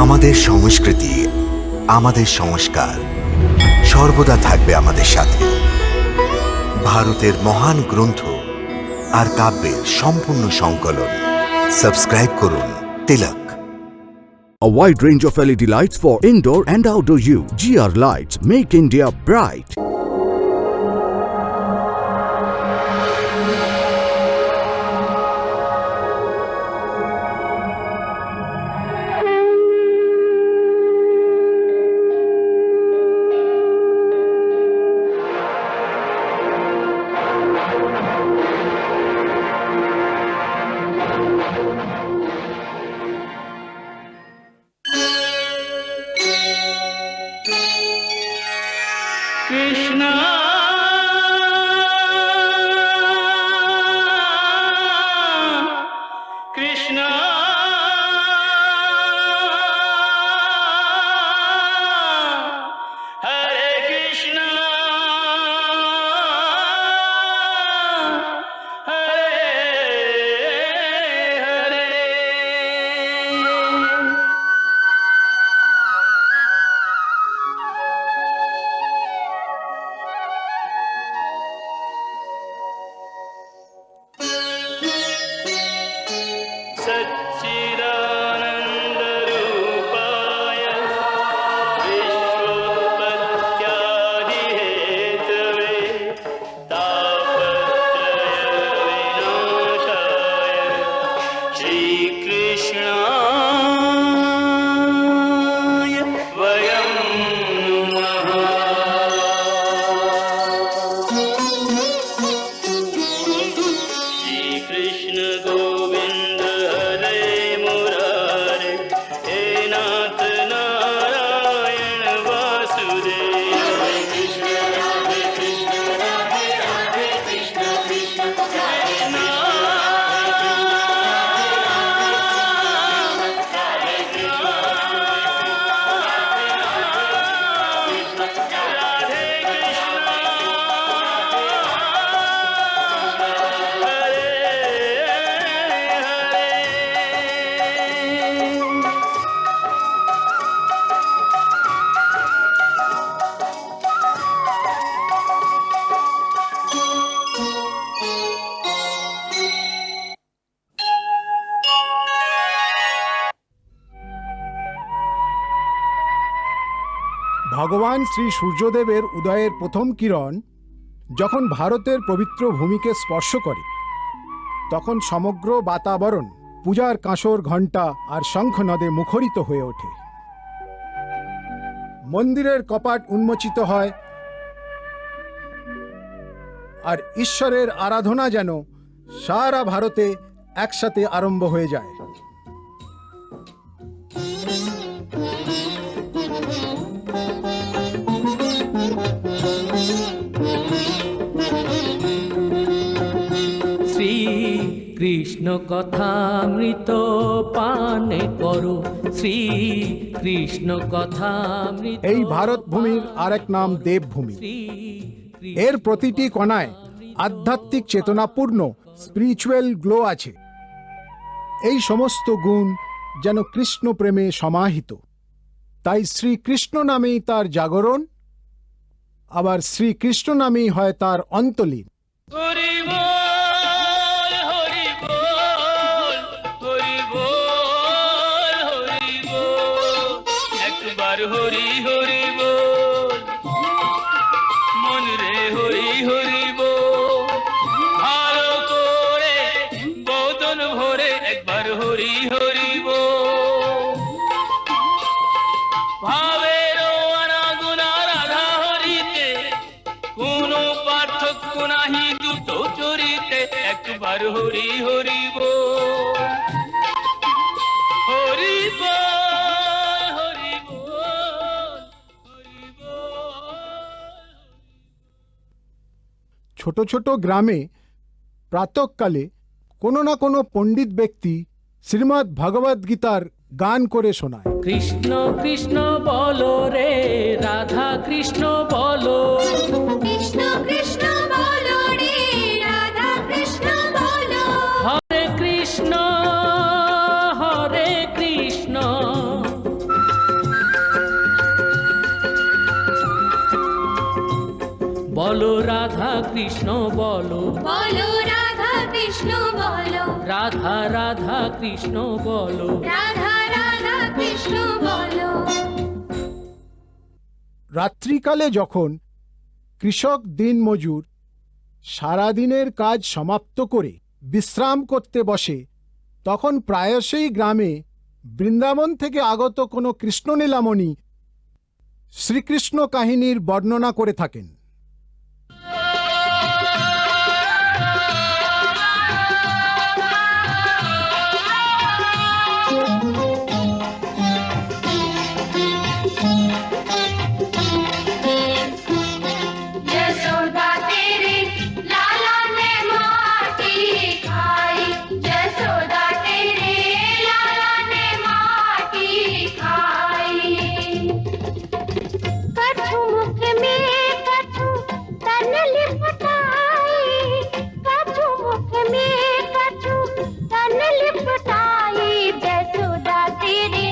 আমাদের সংস্কৃতি, আমাদের সংস্কার সর্বদা থাকবে আমাদের সাথে। ভারতের মহান গ্রন্থ আর কাব্যের সম্পূর্ণ সংকলন। সাবস্ক্রাইব করুন তিলক। A wide range of LED lights for indoor and outdoor use. GR Lights make India bright. Krishna Krishna Hare Krishna Satchidananda-rupaya Vishwopathyadi-hetave Tapatraya-vinashaya Shri Krishnaya Vayam Shri Krishna Govinda Hare Murare He Nath Narayana Vasudeva Hare Krishna Hare Krishna Hare Hare Krishna Krishna Krishna ভগবান শ্রী সূর্যদেবের উদয়ের প্রথম কিরণ যখন ভারতের পবিত্র ভূমিকে স্পর্শ করে তখন সমগ্র বাতাবরণ পূজার কাঁসর ঘণ্টা আর শঙ্খনদে মুখরিত হয়ে ওঠে। মন্দিরের কপাট উন্মোচিত হয় আর ঈশ্বরের আরাধনা যেন সারা ভারতে একসাথে আরম্ভ হয়ে যায়। শ্রী কৃষ্ণ কথামৃত পান করো, শ্রী কৃষ্ণ কথামৃত। এই ভারত ভূমির আরেক নাম দেবভূমি। এর প্রতিটি কণায় আধ্যাত্মিক চেতনাপূর্ণ স্পিরিচুয়াল গ্লো আছে। এই সমস্ত গুণ যেন কৃষ্ণ প্রেমে সমাহিত। তাই শ্রীকৃষ্ণ নামেই তার জাগরণ, আবার শ্রীকৃষ্ণ নামেই হয় তার অন্তলীন। হরি বল হরি বল হরি বল হরি বল একবার হরি হরি বল মন রে হরি হরি বল ভালো করে বদন ভরে একবার হরি হরি বল ভাবের অনাগুনা রাধা হরিতে কোনো পার্থক্য নাহি দুটো চরিতে একবার হরি হরি বল হরি বল হরি বল হরি বল। ছোট ছোট গ্রামে প্রাতঃকালে কোনো না কোনো পণ্ডিত ব্যক্তি শ্রীমদ্ ভগবদ্ গীতার গান করে শোনায়। কৃষ্ণ কৃষ্ণ বলো রে রাধা কৃষ্ণ বলো, কৃষ্ণ কৃষ্ণ বলো রে রাধা কৃষ্ণ বলো। হরে কৃষ্ণ হরে কৃষ্ণ বলো রাধা কৃষ্ণ বলো, বলো রাধা কৃষ্ণ বলো, রাধা রাধা কৃষ্ণ বলো। রাধা রাধা কৃষ্ণ বলো। রাত্রিকালে যখন কৃষক দিনমজুর সারাদিনের কাজ সমাপ্ত করে বিশ্রাম করতে বসে, তখন প্রায়শই গ্রামে বৃন্দাবন থেকে আগত কোনো কৃষ্ণলীলামণি শ্রীকৃষ্ণ কাহিনীর বর্ণনা করে থাকেন। यशोदा तेरे लाला ने माटी खाई, यशोदा तेरे लाला ने माटी खाई। कछु मुख में कछु तन लिपटाई, कछु मुख में कछु तन लिपटाई, यशोदा तेरे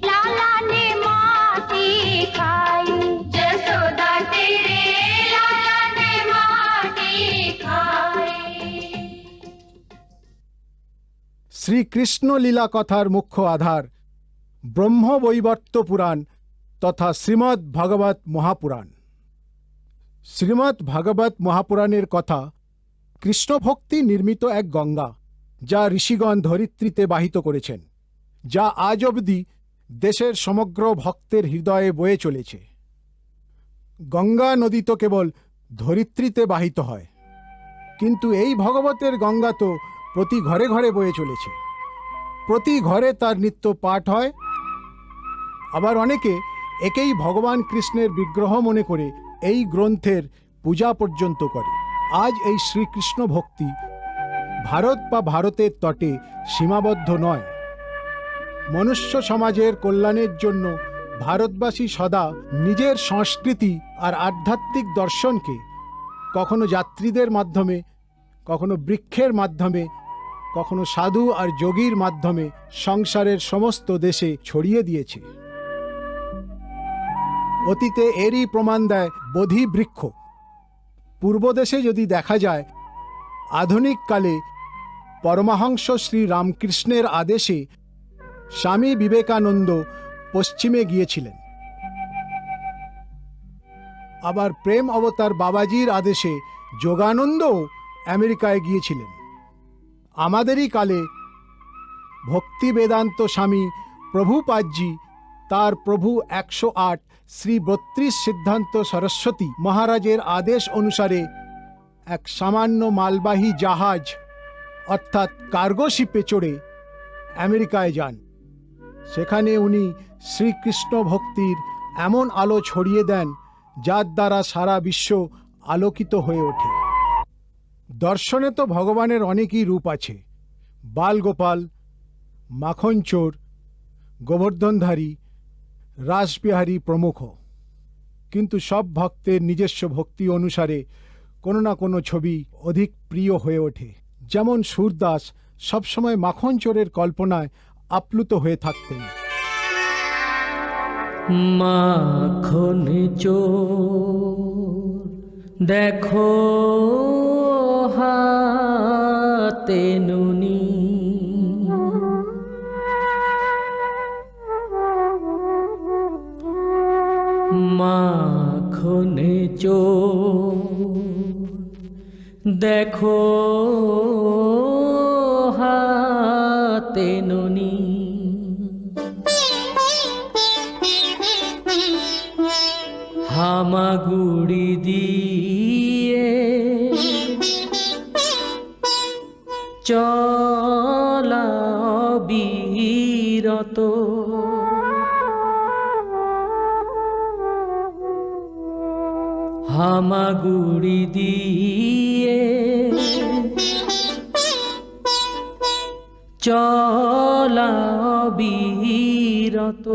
लाला ने माटी खाई, यशोदा तेरे लाला ने माटी खाई। শ্রীকৃষ্ণ লীলা কথার মুখ্য আধার ব্রহ্মবৈবর্ত পুরাণ তথা শ্রীমদ্ ভাগবত মহাপুরাণ। শ্রীমদ্ ভাগবত মহাপুরাণের কথা কৃষ্ণভক্তি নির্মিত এক গঙ্গা, যা ঋষিগণ ধরিত্রীতে বাহিত করেছেন, যা আজ অবধি দেশের সমগ্র ভক্তের হৃদয়ে বয়ে চলেছে। গঙ্গা নদী তো কেবল ধরিত্রীতে বাহিত হয়, কিন্তু এই ভগবতের গঙ্গা তো প্রতি ঘরে ঘরে বয়ে চলেছে। প্রতি ঘরে তার নিত্য পাঠ হয়। আবার অনেকে একেই ভগবান কৃষ্ণের বিগ্রহ মনে করে এই গ্রন্থের পূজা পর্যন্ত করে। আজ এই শ্রীকৃষ্ণ ভক্তি ভারত বা ভারতের তটে সীমাবদ্ধ নয়। মনুষ্য সমাজের কল্যাণের জন্য ভারতবাসী সদা নিজের সংস্কৃতি আর আধ্যাত্মিক দর্শনকে কখনো যাত্রীদের মাধ্যমে, কখনো বৃক্ষের মাধ্যমে, কখনো সাধু আর যোগীর মাধ্যমে সংসারের সমস্ত দেশে ছড়িয়ে দিয়েছে। অতীতে এরই প্রমাণ দেয় বোধি বৃক্ষ। পূর্বদেশে যদি দেখা যায়, আধুনিক কালে পরমহংস শ্রী রামকৃষ্ণের আদেশে স্বামী বিবেকানন্দ পশ্চিমে গিয়েছিলেন। আবার প্রেম অবতার বাবাজির আদেশে যোগানন্দও আমেরিকায় গিয়েছিলেন। আমাদেরই কালে ভক্তি বেদান্ত স্বামী প্রভুপাদজি তার প্রভু 108 শ্রী 32 সিদ্ধান্ত সরস্বতী মহারাজের আদেশ অনুসারে এক সামান্য মালবাহী জাহাজ অর্থাৎ কার্গো শিপে চড়ে আমেরিকায় যান। সেখানে উনি শ্রীকৃষ্ণ ভক্তির এমন আলো ছড়িয়ে দেন, যার দ্বারা সারা বিশ্ব আলোকিত হয়ে ওঠে। দর্শনে তো ভগবানের অনেকই রূপ আছে, বালগোপাল, মাখনচোর, গোবর্ধনধারী, রাসবিহারী প্রমুখ। কিন্তু সব ভক্তের নিজস্ব ভক্তি অনুসারে কোনো না কোনো ছবি অধিক প্রিয় হয়ে ওঠে। যেমন সুরদাস সবসময় মাখনচোরের কল্পনায় আপ্লুত হয়ে থাকতেন। মাখন চোর দেখো হাতে নুনি, মাখন চোর দেখো হাতে নুনি, হামাগুড়ি দিয়ে চলা বিরত, হামাগুড়ি দিয়ে চলা বিরত,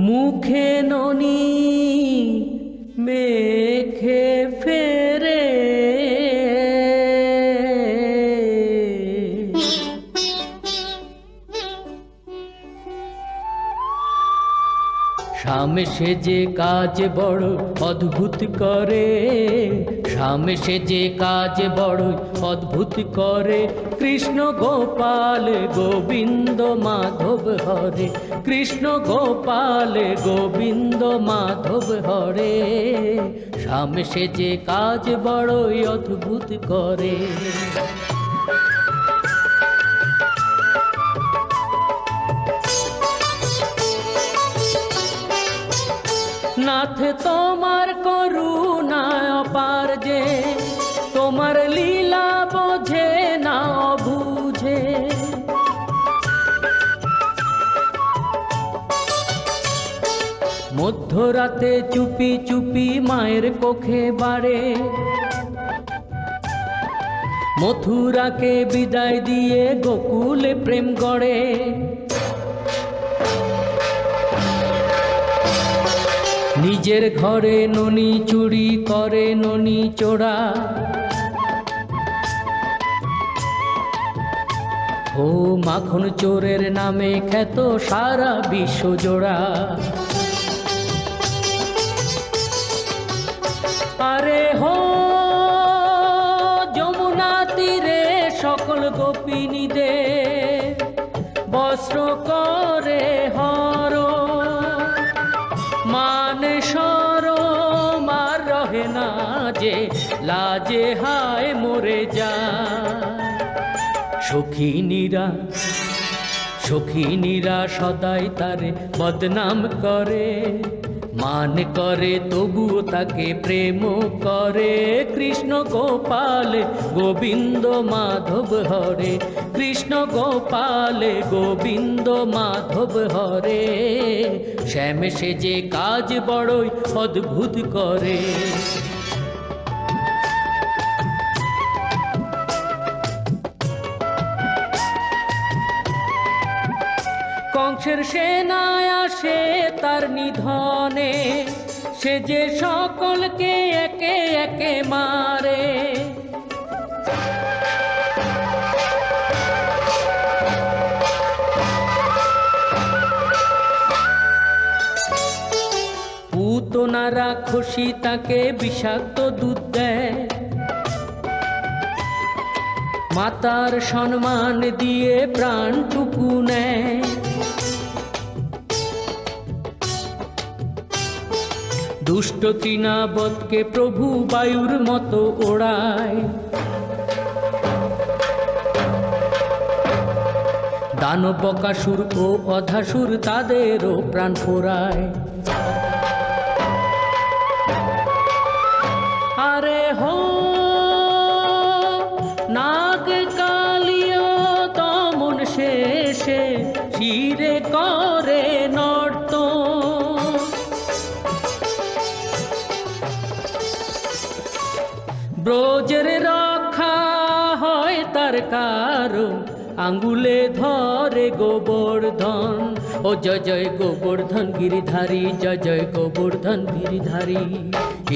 মুখে ননি মেখে ফেরে, স্বামী সে যে কাজ বড় অদ্ভুত করে, স্বামী সে যে কাজ বড় অদ্ভুত করে, কৃষ্ণ গোপাল গোবিন্দ মাধব হরে, কৃষ্ণ গোপাল গোবিন্দ মাধব হরে, স্বামী সে যে কাজ বড়ই অদ্ভুত করে। নাথ তোমার করুণা অপার যে, তোমার লীলা বোঝে না বুঝে, মধ্যরাতে চুপি চুপি মায়ের কোখে বাড়ে, মথুরাকে বিদায় দিয়ে গোকুলে প্রেম গড়ে, নিজের ঘরে ননি চুরি করে ননি চোরা, ও মাখন চোরের নামে খ্যাত সারা বিশ্ব জোড়া। আরে হো যমুনা তীরে সকল গোপিনীদের বস্ত্র করে হর, মানে শরম আর রহে না যে, লাজে হায় মরে যায়। সখীনীরা সদাই তারে বদনাম করে, মান করে তবুও তাকে প্রেম করে, কৃষ্ণ গোপাল গোবিন্দ মাধব হরে, কৃষ্ণ গোপাল গোবিন্দ মাধব হরে, শ্যাম সে যে কাজ বড়ই অদ্ভুত করে। কংসের সেনায় আসে তার নিধনে, সে যে সকলকে একে একে মারে, পুতনারা খুশি তাকে বিষাক্ত দুধ দেয়, মাতার সম্মান দিয়ে প্রাণটুকু নেয়, দুষ্ট তৃণাবতকে প্রভু বায়ুর মতো ওড়ায়, দানব বকাসুর ও অধাসুর তাদেরও প্রাণ ফোরায়। আরে হো নাগ কালিও তমন শেষে শিরে করে নর্ত, ব্রজের রক্ষা হয় তার কারণ, আঙ্গুলে ধরে গোবর্ধন, ও জয় জয় গোবর্ধন গিরিধারী, জয় জয় গোবর্ধন গিরিধারী।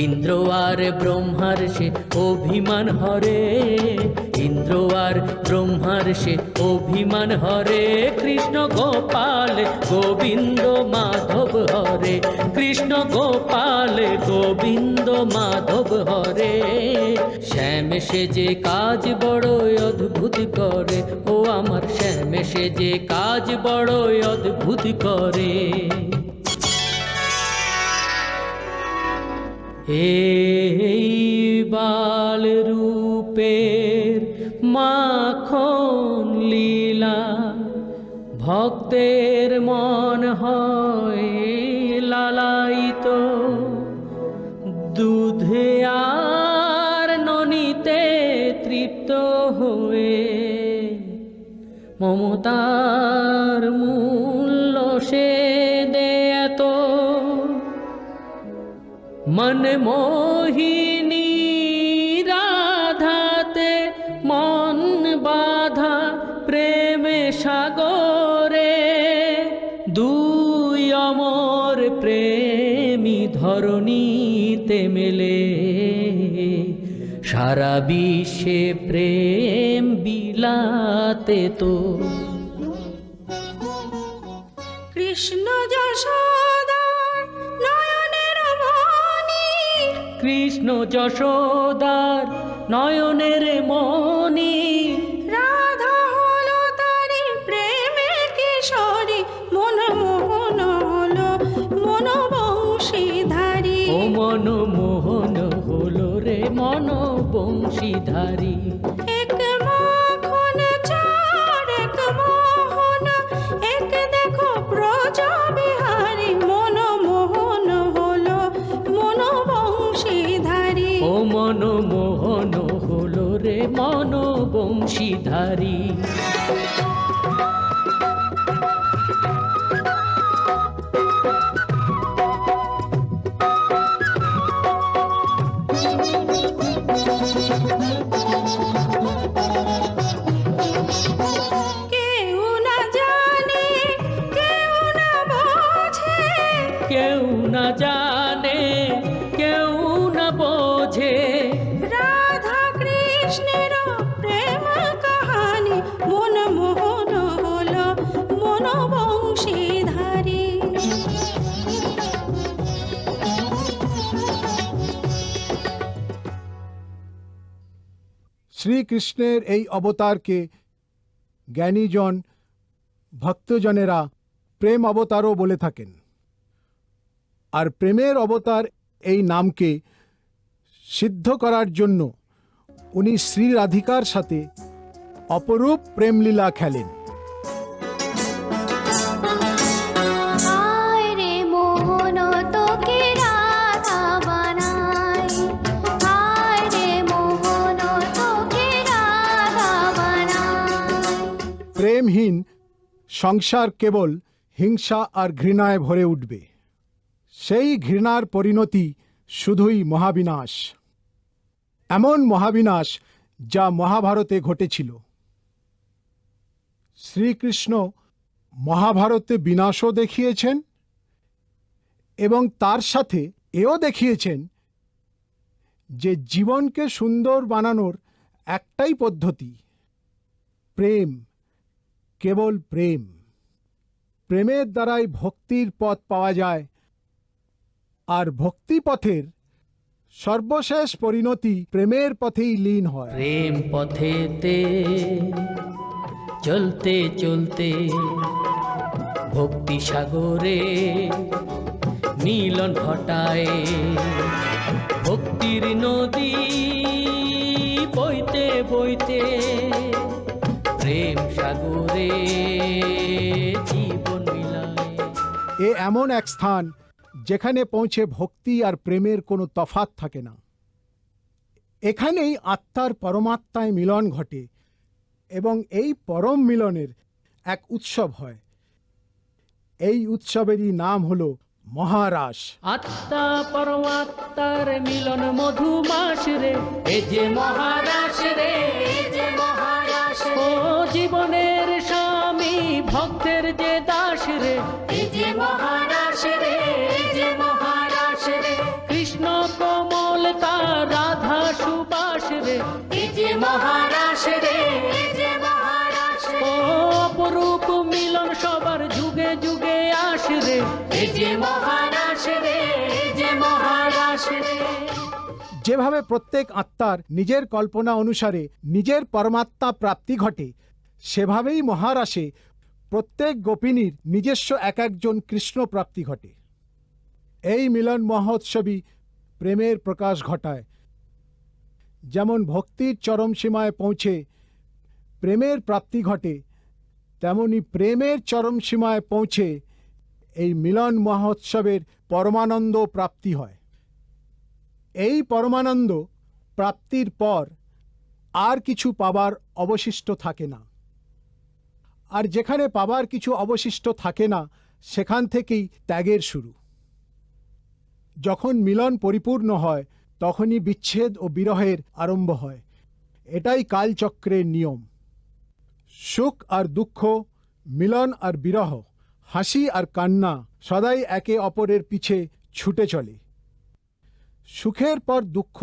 ইন্দ্র আর ব্রহ্মার সে অভিমান হরে, ইন্দ্র আর ব্রহ্মার সে অভিমান হরে, কৃষ্ণ গোপাল গোবিন্দ মাধব হরে, কৃষ্ণ গোপাল গোবিন্দ মাধব হরে, শ্যাম সে যে কাজ বড়ই অদ্ভুত করে, ও আমার শ্যাম সে যে কাজ বড়ই অদ্ভুত করে। এই বাল রূপের মাখন লীলা, ভক্তের মন হয় লালায়িত, দুধে আর ননিতে তৃপ্ত হয়ে, মমতার মূল্য সে দেয়ত, মন মোহিনী রাধাতে মন বাধা প্রেমে সাগরে, দুই অমর প্রেমী ধরণীতে মেলে, সারা বিশ্বে প্রেম বিলাতে তো। কৃষ্ণ যশোদার কৃষ্ণ যশোদার নয়নের মণি, রাধা হলো তারি প্রেমে কিশোরী, মন মোহন হলো মন বংশীধারী। ও মনমোহন হলো রে মন বংশীধারী। এক মাখন চার এক মোহন, এক দেখো ব্রজ বিহারী, মন মোহন হলো মন বংশীধারী। ও মনমোহন হলো রে মন বংশীধারী। কেউ না জানে কেউ না বোঝে, কেউ না জানে কেউ না বোঝে, রাধা কৃষ্ণের প্রেম কাহানি, মন মোহন হলো মন বংশীধারী। শ্রীকৃষ্ণের এই অবতারকে জ্ঞানীজন ভক্তজনেরা প্রেম অবতারও বলে থাকেন। আর প্রেমের অবতার এই নামকে সিদ্ধ করার জন্য উনি শ্রী রাধিকার সাথে অপরূপ প্রেমলীলা খেলেন। আয় রে মোহন তোকে রাধা বানাই, আয় রে মোহন তোকে রাধা বানাই। প্রেমহীন সংসার কেবল হিংসা আর ঘৃণায় ভরে উঠবে। সেই ঘৃণার পরিণতি শুধুই মহাবিনাশ, এমন মহাবিনাশ যা মহাভারতে ঘটেছিল। শ্রীকৃষ্ণ মহাভারতে বিনাশও দেখিয়েছেন এবং তার সাথে এও দেখিয়েছেন যে জীবনকে সুন্দর বানানোর একটাই পদ্ধতি, প্রেম, কেবল প্রেম। প্রেমের দ্বারাই ভক্তির পথ পাওয়া যায়, আর ভক্তি পথের সর্বশেষ পরিণতি প্রেমের পথেই লীন হয়। প্রেম পথেতে চলতে চলতে ভক্তি সাগরে মিলন ঘটায়, ভক্তির নদী বইতে বইতে প্রেম সাগরে জীবন মিলায়। এ এমন এক স্থান যেখানে পৌঁছে ভক্তি আর প্রেমের কোনো তফাৎ থাকে না। এখানেই আত্মার পরমাত্মায় মিলন ঘটে এবং এই পরম মিলনের এক উৎসব হয়। এই উৎসবেরই নাম হলো মহারাস। আত্মা পরমাত্মার মিলন মধুমাস রে, এ যে মহারাস রে, এ যে মহারাস রে। ও জীবনের স্বামী ভক্তের যে দাস রে, এ যে মহারাস রে, এ যে মহারাস রে। কৃষ্ণ কোমল তার রাধা সুবাস রে, এ যে মহারাস রে, এ যে মহারাস রে। ও অপরূপ মিলন সবার যুগে যুগে আস রে, এ যে মহারাস রে, এ যে মহারাস রে। যেভাবে প্রত্যেক আত্মার নিজের কল্পনা অনুসারে নিজের পরমাত্মা প্রাপ্তি ঘটে, সেভাবেই মহারাসে প্রত্যেক গোপিনীর নিজস্ব এক একজন কৃষ্ণ প্রাপ্তি ঘটে। এই মিলন মহোৎসবই প্রেমের প্রকাশ ঘটায়। যেমন ভক্তির চরম সীমায় পৌঁছে প্রেমের প্রাপ্তি ঘটে, তেমনি প্রেমের চরম সীমায় পৌঁছে এই মিলন মহোৎসবের পরমানন্দ প্রাপ্তি হয়। এই পরমানন্দ প্রাপ্তির পর আর কিছু পাবার অবশিষ্ট থাকে না। আর যেখানে পাবার কিছু অবশিষ্ট থাকে না, সেখান থেকেই ত্যাগের শুরু। যখন মিলন পরিপূর্ণ হয়, তখনই বিচ্ছেদ ও বিরহের আরম্ভ হয়। এটাই কালচক্রের নিয়ম। সুখ আর দুঃখ, মিলন আর বিরহ, হাসি আর কান্না সদাই একে অপরের পিছে ছুটে চলে। সুখের পর দুঃখ,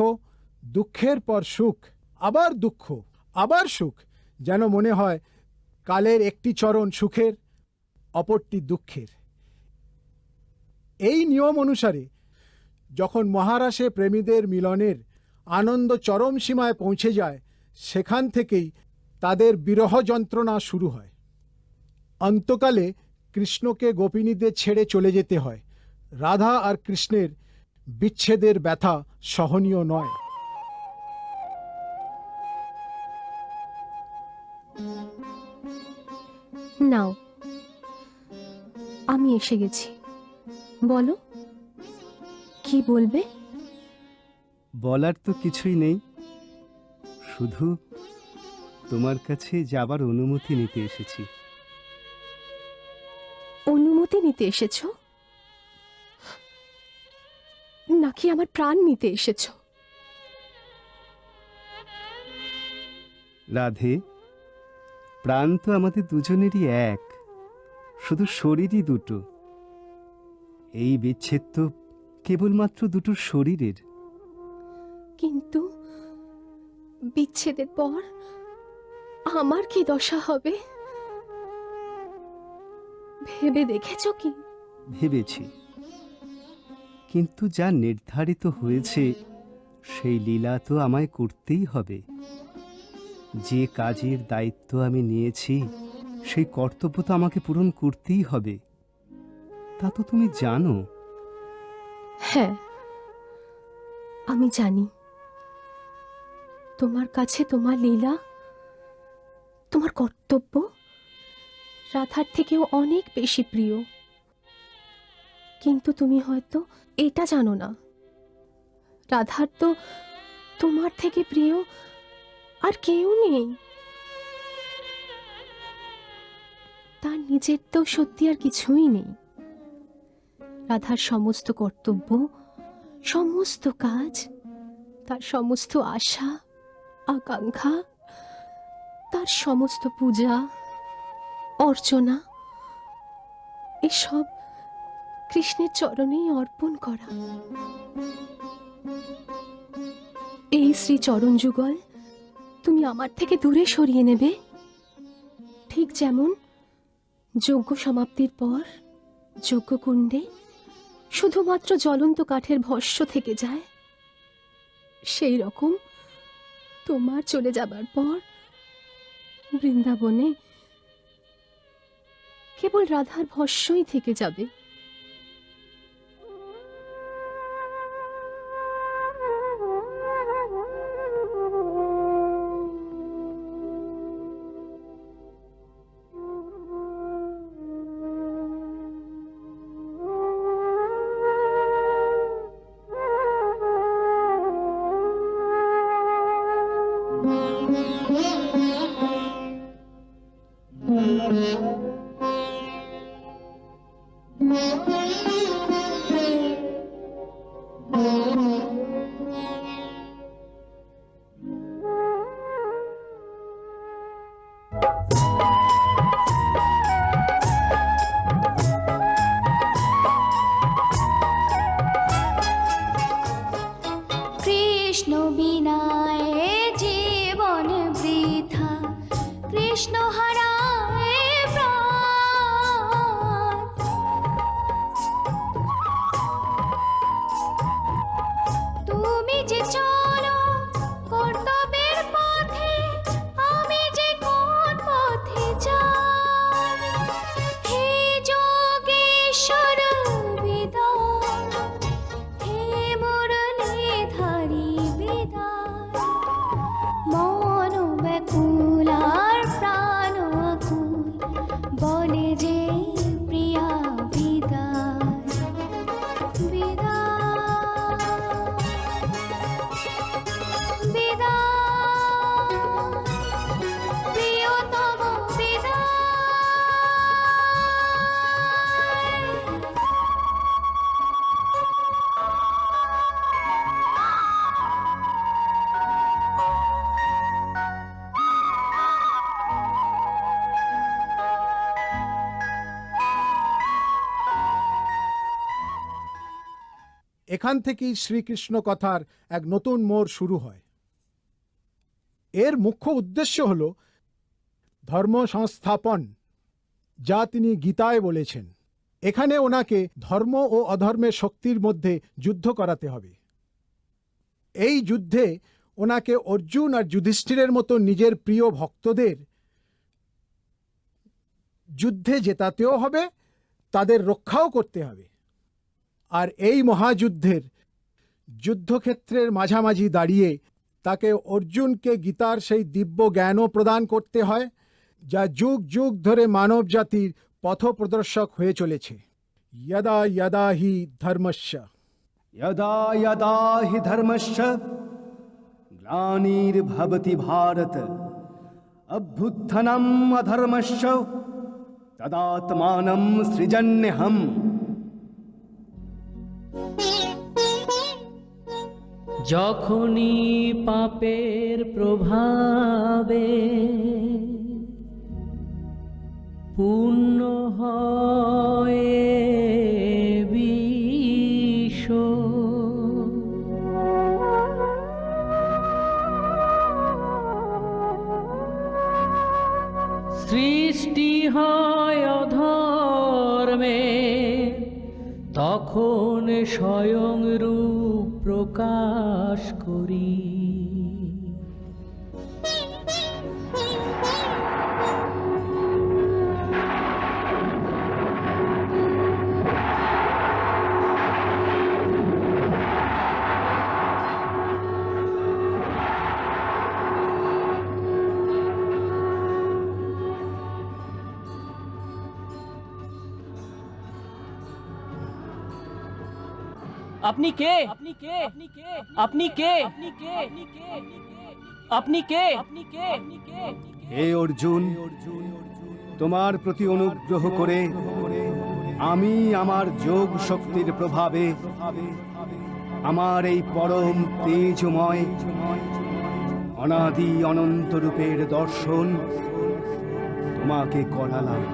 দুঃখের পর সুখ, আবার দুঃখ, আবার সুখ। যেন মনে হয় কালের একটি চরণ সুখের, অপরটি দুঃখের। এই নিয়ম অনুসারে যখন মহারাসে প্রেমীদের মিলনের আনন্দ চরম সীমায় পৌঁছে যায়, সেখান থেকেই তাদের বিরহ যন্ত্রণা শুরু হয়। অন্তকালে কৃষ্ণকে গোপিনীদের ছেড়ে চলে যেতে হয়। রাধা আর কৃষ্ণের বিচ্ছেদের ব্যথা সহনীয় নয়। নাও, আমি এসে গেছি। বলো, কি বলবে? বলার তো কিছুই নেই, শুধু তোমার কাছে যাবার অনুমতি নিতে এসেছি। অনুমতি নিতে এসেছো নাকি আমার প্রাণ নিতে এসেছো? রাধে, প্রাণ তো আমাদের দুজনেরই এক, শুধু শরীরই দুটো। এই বিচ্ছেদ তো কেবলমাত্র দুটো শরীরের। কিন্তু বিচ্ছেদের পর আমার কি দশা হবে ভেবে দেখেছো কি? ভেবেছি, কিন্তু যা নির্ধারিত হয়েছে সেই লীলা তো আমায় করতেই হবে। যে কাজের দায়িত্ব আমি নিয়েছি সেই কর্তব্য তো আমাকে পূরণ করতেই হবে, তা তো তুমি জানো। হ্যাঁ, আমি জানি তোমার কাছে তোমার লীলা, তোমার কর্তব্য রাধার থেকেও অনেক বেশি প্রিয়। কিন্তু তুমি হয়তো এটা জানো না, রাধার তো তোমার থেকে প্রিয় আর কেউ নেই। তার নিজের তো সত্যি আর কিছুই নেই। রাধার সমস্ত কর্তব্য, সমস্ত কাজ, তার সমস্ত আশা আকাঙ্ক্ষা, তার সমস্ত পূজা অর্চনা, এসব কৃষ্ণের চরণেই অর্পণ করা। এই শ্রী চরণ যুগল তুমি আমার থেকে দূরে সরিয়ে নেবে, ঠিক যেমন যজ্ঞ সমাপ্তির পর যজ্ঞকুণ্ডে শুধুমাত্র জ্বলন্ত কাঠের ভস্য থেকে যায়, সেই রকম তোমার চলে যাবার পর বৃন্দাবনে কেবল রাধার ভস্যই থেকে যাবে। কৃষ্ণ বিনায় জীবন বৃথা, কৃষ্ণ হারায় প্রাণ। তুমি যে চলো কর্তব্যের পথে, আমি যে কোন পথে যাই। হে যোগেশ্বর বিদায়, হে মুরলীধারী বিদায়। মন ব্যাকুল আর প্রাণ আকুল, বলে যে প্রিয়া বিদায় বিদায় বিদায়, প্রিয়তম বিদায়। এখান থেকেই শ্রীকৃষ্ণ কথার এক নতুন মোড় শুরু হয়। এর মুখ্য উদ্দেশ্য হল ধর্ম সংস্থাপন, যা তিনি গীতায় বলেছেন। এখানে ওনাকে ধর্ম ও অধর্মের শক্তির মধ্যে যুদ্ধ করাতে হবে। এই যুদ্ধে ওনাকে অর্জুন আর যুধিষ্ঠিরের মতো নিজের প্রিয় ভক্তদের যুদ্ধে জেতাতেও হবে, তাদের রক্ষাও করতে হবে। আর এই মহাযুদ্ধের যুদ্ধক্ষেত্রের মাঝামাঝি দাঁড়িয়ে তাকে অর্জুনকে গীতার সেই দিব্য জ্ঞানও প্রদান করতে হয়, যা যুগ যুগ ধরে মানব জাতির পথপ্রদর্শক হয়ে চলেছে। যদা যদা হি ধর্মস্য यदा यदा हि धर्मस्य ग्लानिर्भवति भारत अभ्युत्थनम् अधर्मस्य तदात्मानं सृजन्यहम्। যখনই পাপের প্রভাবে পূর্ণ হয় বিষ, সৃষ্টি হয় অধর্মে, তখন স্বয়ং রূপ প্রকাশ করি। আপনি কে? আপনি কে? আপনি কে? আপনি কে? আপনি কে? আপনি কে? আপনি কে? হে অর্জুন, তোমার প্রতি অনুগ্রহ করে আমি আমার যোগ শক্তির প্রভাবে আমার এই পরম তেজময় অনাদি অনন্ত রূপের দর্শন তোমাকে করালাম।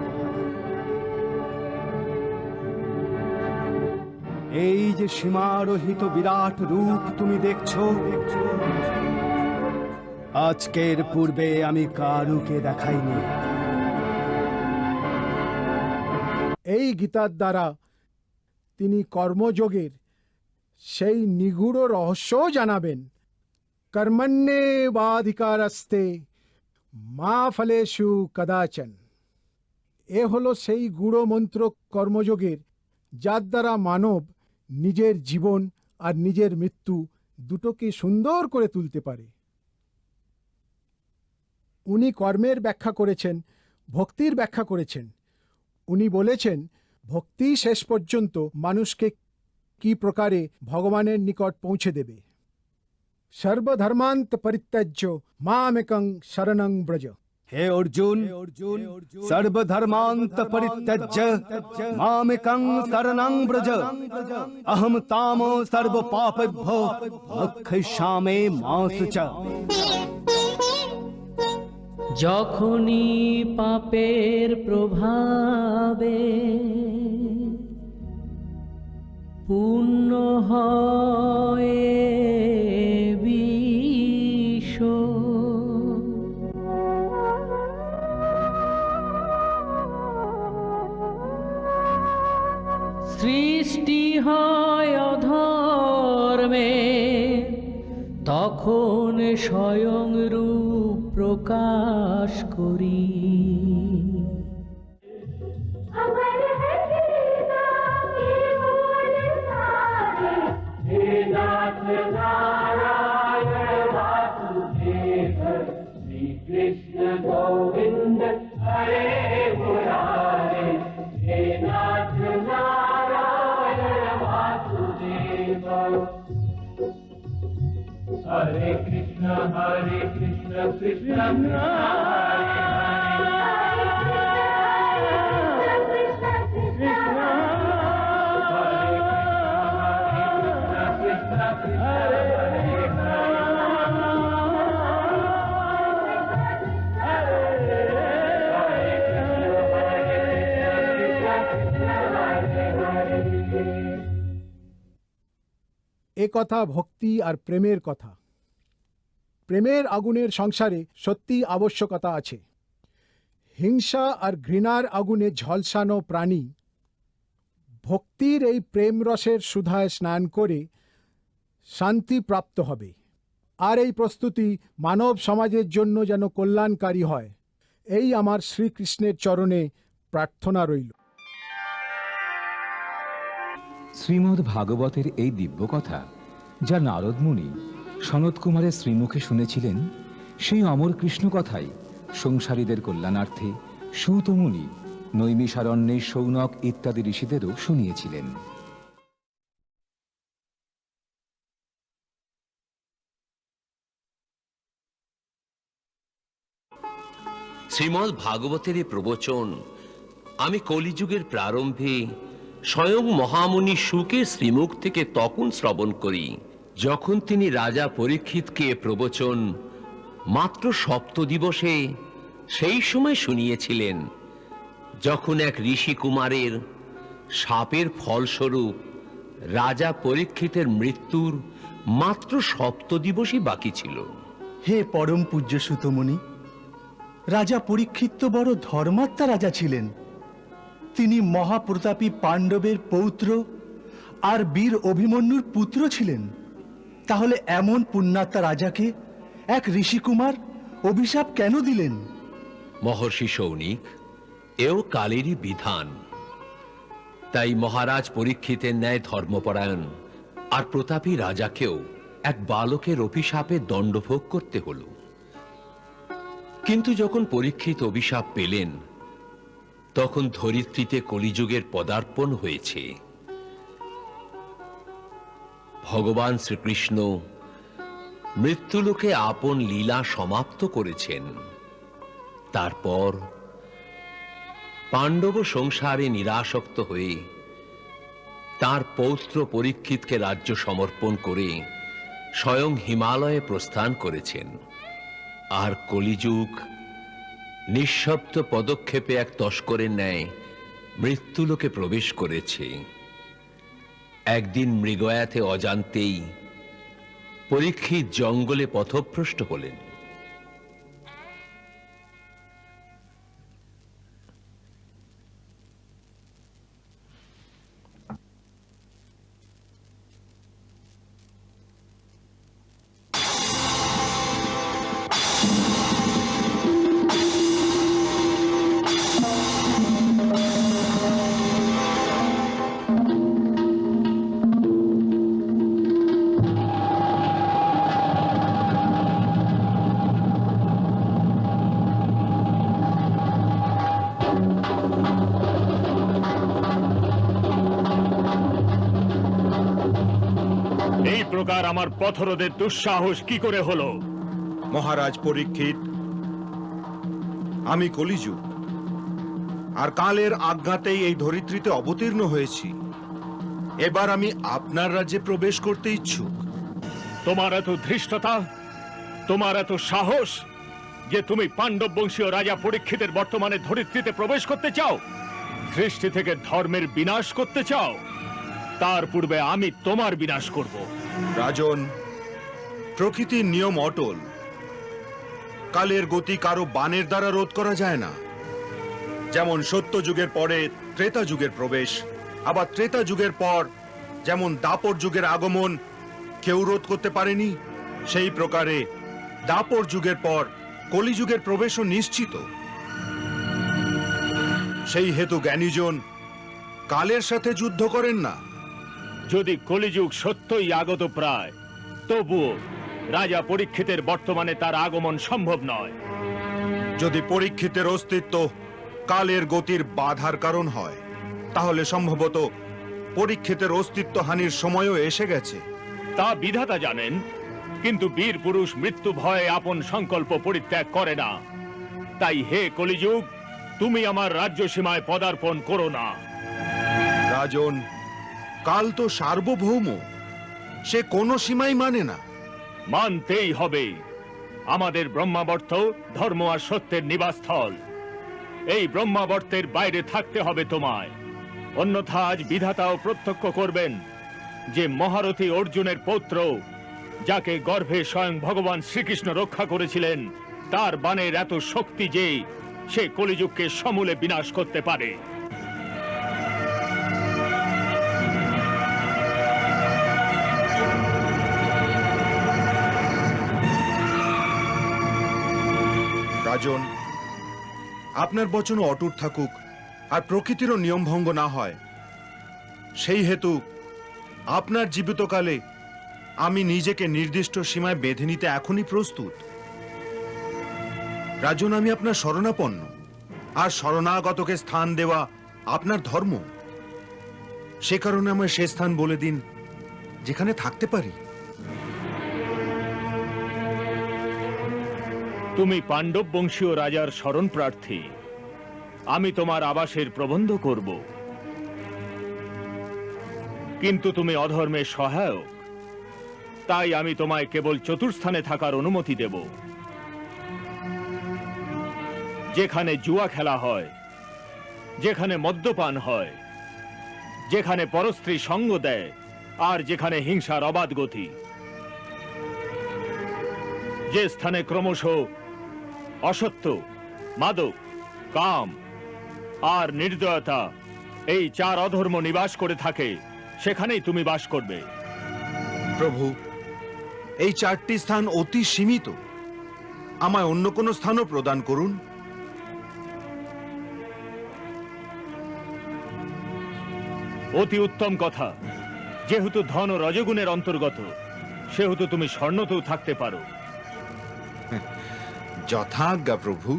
এই যে সীমারহিত বিরাট রূপ তুমি দেখছো, আজকের পূর্বে আমি কারুকে দেখাইনি। এই গীতার দ্বারা তিনি কর্মযোগের সেই নিগূঢ় রহস্যও জানাবেন। কর্মণ্যেবাধিকারস্তে মা ফলেষু কদাচন। এ হলো সেই গূঢ় মন্ত্র কর্মযোগের, যার দ্বারা মানব নিজের জীবন আর নিজের মৃত্যু দুটোকে সুন্দর করে তুলতে পারে। উনি কর্মের ব্যাখ্যা করেছেন, ভক্তির ব্যাখ্যা করেছেন। উনি বলেছেন ভক্তি শেষ পর্যন্ত মানুষকে কি প্রকারে ভগবানের নিকট পৌঁছে দেবে। সর্বধর্মান্ত পরিত্যাজ্য মামেকং শরণং ব্রজ। হে অর্জুন, সর্বধর্মান্ত পরিত্যজ্য মামেকং শরণং ব্রজ, অহম তাম সর্ব পাপেভ্যো মোক্ষয়িষ্যামি মা শুচা। যখনই পাপের প্রভাবে পূর্ণ হয় বিষ, সৃষ্টি হয় অধর্মে, তখন স্বয়ং রূপ প্রকাশ করি। Hare Krishna, Krishna এ কথা ভক্তি আর প্রেমের কথা। প্রেমের আগুনের সংসারে সত্যি আবশ্যকতা আছে। হিংসা আর ঘৃণার আগুনে ঝলসানো প্রাণী ভক্তির এই প্রেম রসের সুধায় স্নান করে শান্তি প্রাপ্ত হবে। আর এই প্রস্তুতি মানব সমাজের জন্য যেন কল্যাণকারী হয়, এই আমার শ্রীকৃষ্ণের চরণে প্রার্থনা রইল। শ্রীমদ্ ভাগবতের এই দিব্য কথা যা নারদ মুনি সনত কুমারের শ্রীমুখে শুনেছিলেন, সেই অমর কৃষ্ণ কথাই সংসারীদের কল্যাণার্থে সূত মুনি নৈমিষারণ্যে শৌনক ইত্যাদি ঋষিদেরও শুনিয়েছিলেন। শ্রীমদ্ ভাগবতের এই প্রবচন আমি কলিযুগের প্রারম্ভে স্বয়ং মহামুনি শুকের শ্রীমুখ থেকে তখন শ্রবণ করি, যখন তিনি রাজা পরীক্ষিতকে প্রবচন মাত্র সপ্তদিবসে সেই সময় শুনিয়েছিলেন, যখন এক ঋষি কুমারের শাপের ফলস্বরূপ রাজা পরীক্ষিতের মৃত্যুর মাত্র সপ্তদিবসই বাকি ছিল। হে পরম পূজ্য সুতমুনি, রাজা পরীক্ষিত তো বড় ধর্মাত্মা রাজা ছিলেন। তিনি মহাপ্রতাপী পাণ্ডবের পৌত্র আর বীর অভিমন্যুর পুত্র ছিলেন। তাহলে এমন পুণ্যাত্মা রাজাকে এক ঋষিকুমার অভিশাপ কেন দিলেন? মহর্ষি সৌনিক, এও কালেরই বিধান। তাই মহারাজ পরীক্ষিতের ন্যায় ধর্মপরায়ণ আর প্রতাপী রাজাকেও এক বালকের অভিশাপে দণ্ডভোগ করতে হল। কিন্তু যখন পরীক্ষিত অভিশাপ পেলেন, তখন ধরিত্রীতে কলিযুগের পদার্পণ হয়েছে। ভগবান শ্রীকৃষ্ণ মৃত্যুলোকে আপন লীলা সমাপ্ত করেছেন। তারপর পাণ্ডব সংসারে নিরাসক্ত হয়ে তার পৌত্র পরীক্ষিতকে রাজ্য সমর্পণ করে স্বয়ং হিমালয়ে প্রস্থান করেছেন। আর কলিযুগ নিঃশব্দ পদক্ষেপে এক তস্করের ন্যায় মৃত্যুলোকে প্রবেশ করেছে। একদিন মৃগয়াতে অজান্তেই পরীক্ষিত জঙ্গলে পথভ্রষ্ট হলেন। এই প্রকার আমার পথরোধের দুঃসাহস কি করে হলো? মহারাজ পরীক্ষিত, আমি কলিযুগ আর কালের আজ্ঞাতেই এই ধরিত্রীতে অবতীর্ণ হয়েছি। এবার আমি আপনার রাজ্যে প্রবেশ করতে ইচ্ছুক। তোমার এত ধৃষ্টতা, তোমার এত সাহস যে তুমি পাণ্ডব বংশীয় রাজা পরীক্ষিতের বর্তমানে ধরিত্রীতে প্রবেশ করতে চাও, সৃষ্টি থেকে ধর্মের বিনাশ করতে চাও। তার পূর্বে আমি তোমার বিনাশ করব। রাজন, প্রকৃতির নিয়ম অটল। কালের গতি কারো বাণের দ্বারা রোধ করা যায় না। যেমন সত্য যুগের পরে ত্রেতা যুগের প্রবেশ, আবার ত্রেতা যুগের পর যেমন দাপর যুগের আগমন কেউ রোধ করতে পারেনি, সেই প্রকারে দাপর যুগের পর কলিযুগের প্রবেশও নিশ্চিত। সেই হেতু জ্ঞানীজন কালের সাথে যুদ্ধ করেন না। যদি কলিযুগ সত্যই আগত প্রায়, তবুও রাজা পরীক্ষিতের বর্তমানে তার আগমন সম্ভব নয়। যদি পরীক্ষিতের অস্তিত্ব কালের গতির বাধার কারণ হয়, তাহলে সম্ভবত পরীক্ষিতের অস্তিত্ব হানির সময়ও এসে গেছে। তা বিধাতা জানেন, কিন্তু বীর পুরুষ মৃত্যু ভয়ে আপন সংকল্প পরিত্যাগ করে না। তাই হে কলিযুগ, তুমি আমার রাজ্য সীমায় পদার্পণ করো না। রাজন, কাল তো সার্বভৌম, সে কোনো সীমাই মানে না। মানতেই হবে। আমাদের ব্রহ্মাবর্ত ধর্ম আর সত্যের নিবাসস্থল। এই ব্রহ্মাবর্তের বাইরে থাকতে হবে তোমায়, অন্যথা আজ বিধাতাও প্রত্যক্ষ করবেন যে মহারথী অর্জুনের পৌত্র, যাকে গর্ভে স্বয়ং ভগবান শ্রীকৃষ্ণ রক্ষা করেছিলেন, তার বাণের এত শক্তি যে সে কলিযুগকে সমূলে বিনাশ করতে পারে। রাজন, আপনার বচন অটুট থাকুক আর প্রকৃতিরও নিয়ম ভঙ্গ না হয়, সেই হেতু আপনার জীবিতকালে আমি নিজেকে নির্দিষ্ট সীমায় বেঁধে নিতে এখনই প্রস্তুত। রাজন, আমি আপনার শরণাপন্ন, আর শরণাগতকে স্থান দেওয়া আপনার ধর্ম। সে কারণে আমায় সে স্থান বলে দিন যেখানে থাকতে পারি। তুমি পাণ্ডব বংশীয় রাজার শরণ প্রার্থী। আমি তোমার আবাসের প্রবন্ধ করব, কিন্তু তুমি অধর্মের সহায়ক, তাই আমি তোমায় কেবল চতুর্স্থানে থাকার অনুমতি দেব। যেখানে জুয়া খেলা হয়, যেখানে মদ্যপান হয়, যেখানে পরস্ত্রী সঙ্গ দেয়, আর যেখানে হিংসার অবাধ গতি, যে স্থানে ক্রমশ অসত্য, মাদক, কাম আর নির্দয়তা এই চার অধর্ম নিবাস করে থাকে, সেখানেই তুমি বাস করবে। প্রভু, এই চারটি স্থান অতি সীমিত, আমায় অন্য কোনো স্থানও প্রদান করুন। অতি উত্তম কথা। যেহেতু ধন ও রজগুণের অন্তর্গত, সেহেতু তুমি স্বর্ণতেও থাকতে পারো। যথাজ্ঞা প্রভু।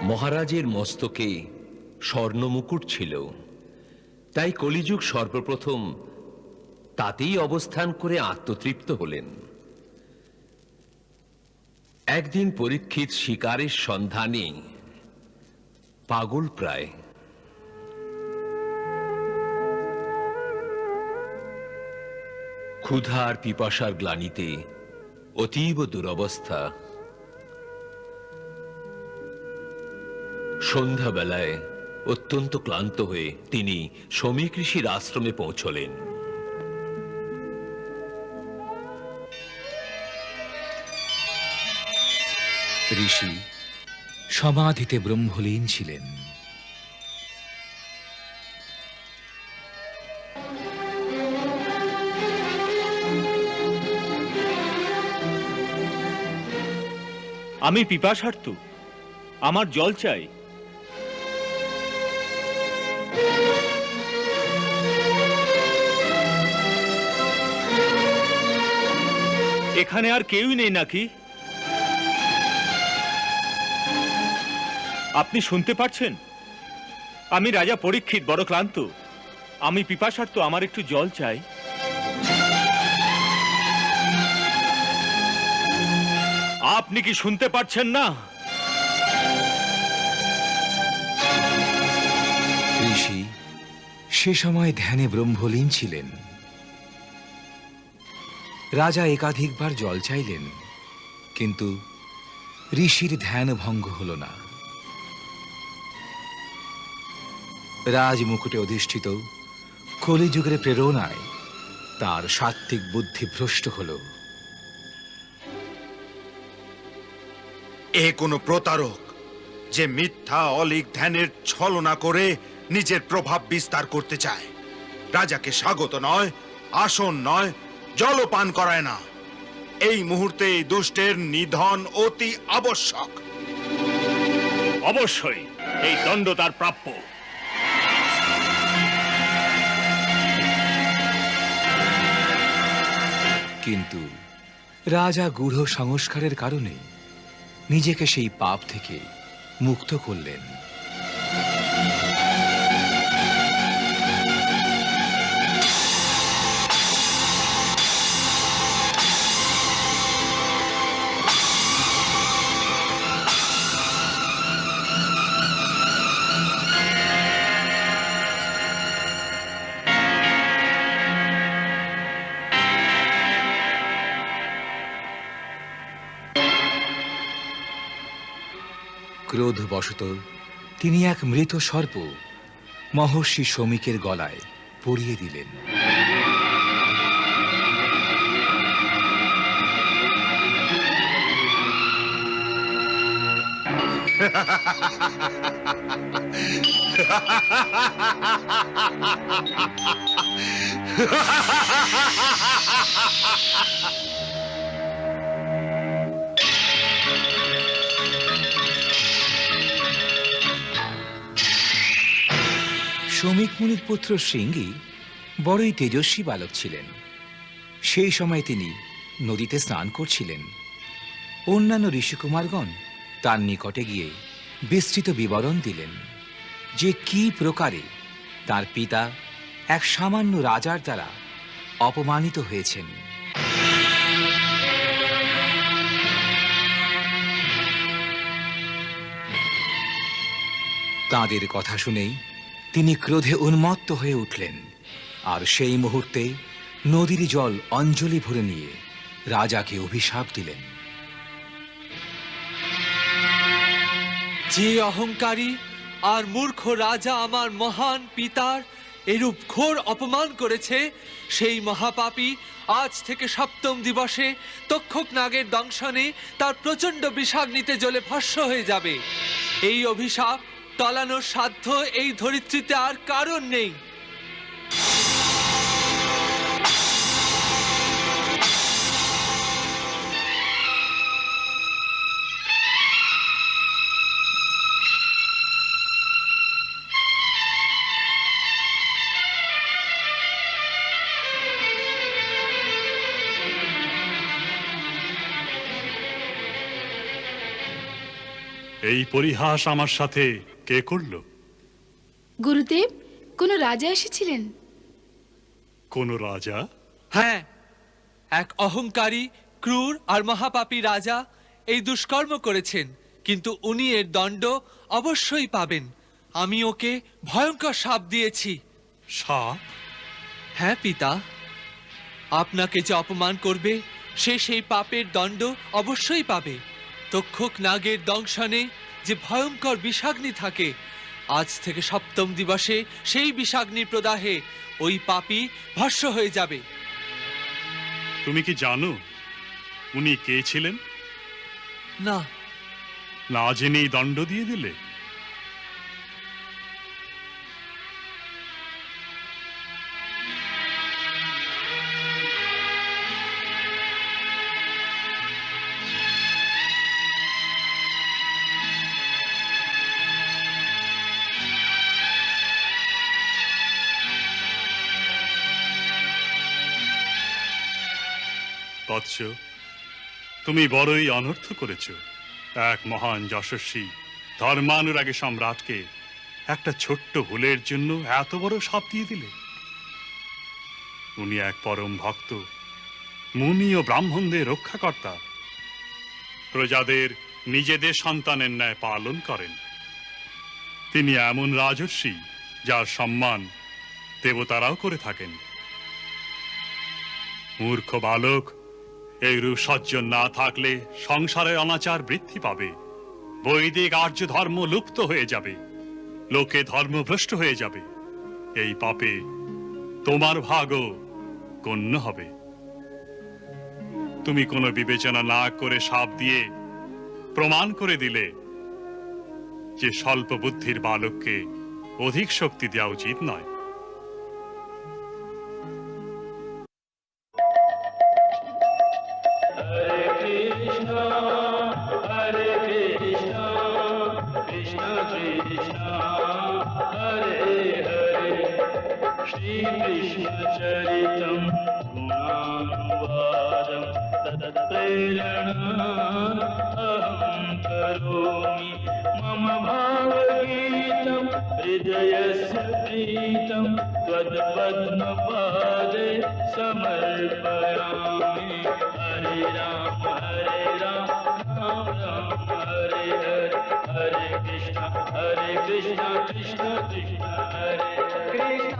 মহারাজের মস্তকে স্বর্ণ মুকুট ছিল, তাই কলিযুগ সর্বপ্রথম তাতেই অবস্থান করে আত্মতৃপ্ত হলেন। একদিন পরীক্ষিত শিকারের সন্ধানে পাগল প্রায়। ক্ষুধা আর পিপাসার গ্লানিতে অতীব দুরবস্থা। সন্ধ্যাবেলায় অত্যন্ত ক্লান্ত হয়ে তিনি শ্রমিক ঋষির আশ্রমে পৌঁছলেন। ঋষি সমাধিতে ব্রহ্মলীন ছিলেন। আমি পিপাসার্ত, আমার জল চাই। এখানে আর কেউই নেই নাকি? আপনি শুনতে পাচ্ছেন? আমি রাজা পরীক্ষিত, বড় ক্লান্ত, আমি পিপাসার্ত, আমার একটু জল চাই। আপনি কি শুনতে পাচ্ছেন না? ঋষি সে সময় ধ্যানে ব্রহ্মলীন ছিলেন। রাজা একাধিকবার জল চাইলেন, কিন্তু ঋষির ধ্যান ভঙ্গ হল না। রাজমুকুটে অধিষ্ঠিত কলিযুগের প্রেরণায় তার সাত্ত্বিক বুদ্ধি ভ্রষ্ট হল। এ কোনো প্রতারক, যে মিথ্যা অলিক ধ্যানের ছলনা করে নিজের প্রভাব বিস্তার করতে চায়। রাজাকে স্বাগত নয়, আসন নয়, জলও পান করায় না। এই মুহূর্তে এই দুষ্টের নিধন অতি আবশ্যক। অবশ্যই এই দণ্ড তার প্রাপ্য। কিন্তু রাজা গূঢ় সংস্কারের কারণে নিজেকে সেই পাপ থেকে মুক্ত করলেন। ক্রোধবশত তিনি এক মৃত সর্প মহর্ষি শমিকের গলায় পরিয়ে দিলেন। শ্রমিক মুনির পুত্র শৃঙ্গী বড়ই তেজস্বী বালক ছিলেন। সেই সময় তিনি নদীতে স্নান করছিলেন। অন্যান্য ঋষিকুমারগণ তার নিকটে গিয়ে বিস্তৃত বিবরণ দিলেন যে কি প্রকারে তার পিতা এক সামান্য রাজার দ্বারা অপমানিত হয়েছেন। তাঁদের কথা শুনেই তিনি ক্রোধে উন্মত্ত হয়ে উঠলেন, আর সেই মুহূর্তে নদীর জল অঞ্জলি ভরে নিয়ে রাজাকে অভিশাপ দিলেন। যে অহংকারী আর মূর্খ রাজা আমার মহান পিতার এরূপ ঘোর অপমান করেছে, সেই মহাপাপী আজ থেকে সপ্তম দিবসে তক্ষক নাগের দংশনে তার প্রচণ্ড বিষাগ্নিতে জ্বলে ভস্ম হয়ে যাবে। এই অভিশাপ টলানোর সাধ্য এই ধরিত্রীতে আর কারণ নেই। এই পরিহাস আমার সাথে কে করলো? গুরুদেব, কোনো রাজা এসেছিলেন। কোন রাজা? হ্যাঁ, এক অহংকারী, ক্রূর আর মহাপাপী রাজা এই দুষ্কর্ম করেছেন, কিন্তু উনি এর দণ্ড অবশ্যই পাবেন। আমি ওকে ভয়ঙ্কর শাপ দিয়েছি। শাপ? হ্যাঁ পিতা, আপনাকে যে অপমান করবে সে সেই পাপের দণ্ড অবশ্যই পাবে। তক্ষক নাগের দংশনে যে ভয়ঙ্কর বিষাগ্নি থাকে, আজ থেকে সপ্তম দিবসে সেই বিষাগ্নির প্রদাহে ওই পাপী ভস্ম হয়ে যাবে। তুমি কি জানো উনি কে ছিলেন? না। না জেনেই দণ্ড দিয়ে দিলে? বৎস, তুমি বড়ই অনর্থ করেছ। এক মহান যশস্বী ধর্মানুরাগী সম্রাটকে একটা ছোট্ট ভুলের জন্য এত বড় শাপ দিয়ে দিলে। উনি এক পরম ভক্ত, মুনি ও ব্রাহ্মণদের রক্ষাকর্তা, প্রজাদের নিজেদের সন্তানের ন্যায় পালন করেন। তিনি এমন রাজর্ষি যার সম্মান দেবতারাও করে থাকেন। মূর্খ বালক, এইরূপ সজ্জন না থাকলে সংসারের অনাচার বৃদ্ধি পাবে, বৈদিক আর্য ধর্ম লুপ্ত হয়ে যাবে, লোকে ধর্মভ্রষ্ট হয়ে যাবে। এই পাপে তোমার ভাগও গণ্য হবে। তুমি কোনো বিবেচনা না করে শাপ দিয়ে প্রমাণ করে দিলে যে স্বল্প বুদ্ধির বালককে অধিক শক্তি দেওয়া উচিত নয়। श्रीकृष्णचरितं गुणानुवादं तत्प्रेरणा अहं करोमि। मम भावगीतं हृदयस्य प्रीतं त्वत्पद्मपादे समर्पयामि। हरे राम राम राम हरे हरे, हरे कृष्ण कृष्ण कृष्ण हरे हरे।